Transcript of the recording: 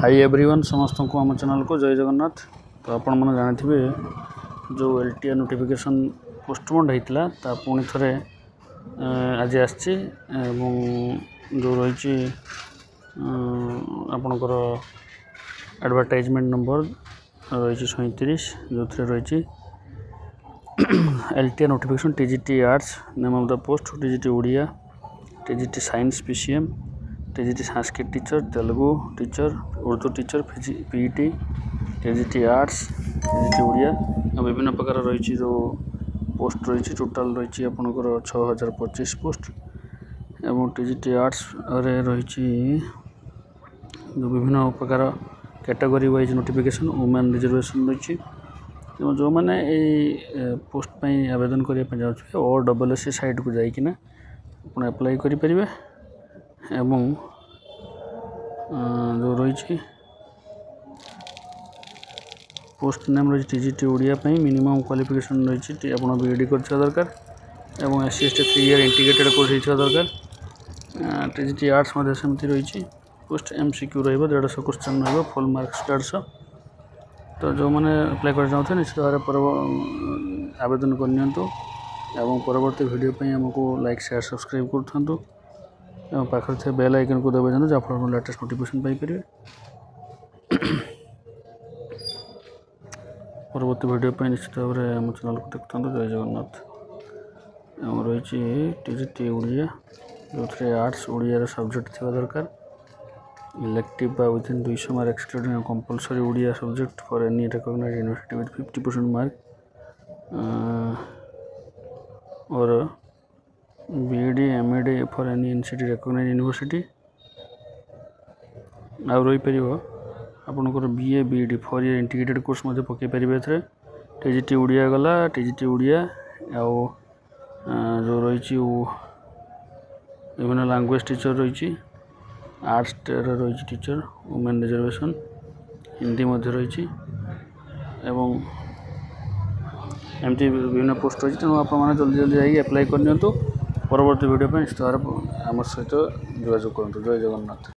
High everyone समस्त को आम चैनल को जय जगन्नाथ। तो आपण मैंने जानी जो एलटीआर नोटिफिकेशन पोस्टपोन्ड होता पुणी थे आज आसी जो रही आपणकर एडवर्टाइजमेंट नंबर रही 37 जो रही LTR notification TGT arts name of the post TGT Odia TGT science PCM TGT Sanskrit teacher Telugu teacher Urdu teacher PET TGT arts TGT Odia विभिन्न प्रकार रही जो पोस्ट रही टोटाल रही आपंकर 6025 पोस्ट एवं टीजीटी आर्ट्स रही जो विभिन्न प्रकार category wise notification women reservation रही जो मैंने पोस्ट पर आवेदन करने जाऊँगे OSSC साइट को जाइकिना आप अप्लाई करें एवं जो रही पोस्ट नेम रही टीजीटी ओडिया मिनिमम क्वालिफिकेशन रही आप बीईडी कर दरकार एवं SC ST 3 year integrated course होता दरकार। टीजीटी आर्ट्स सेमती रही पोस्ट MCQ रही 150 क्वेश्चन रही फुल मार्क्स 150। तो जो मैंने अप्लाई कर चाहते निश्चित भाव आवेदन करनी एवं परवर्ती वीडियो पे हमको लाइक शेयर सब्सक्राइब करूँ एवं पाखर थे बेल आइकन को दबाई दिखाँ जहाँफल लेटेस्ट नोटिफिकेशन पाइपर। परवर्ती वीडियो पे निश्चित भाव में आम चैनल को देखता जय जगन्नाथ। एवं रही टीजीटी ओडिया जो थे आर्ट्स ओडिया सब्जेक्ट थी दरकार elective within 200 mark excluding compulsory Odia subject for any recognised university with 50% mark और BEd MEd for any NCT recognised university आ रही पार आपंकर BA BEd 4 year integrated course पकई पारे ए टीजीटी ओडिया गला टीजीटी ओडिया जो रही विभिन्न लैंग्वेज टीचर रही आर्ट्स रही टीचर वुमेन रिजर्वेशन हिंदी रही एवं एमती विभिन्न पोस्ट रही तेणु आप जल्दी जल्दी जाइए अप्लाई करनी परवर्ती वीडियो पर निश्चित भाव आम सहित जोगाजोग करूँ। जय जगन्नाथ।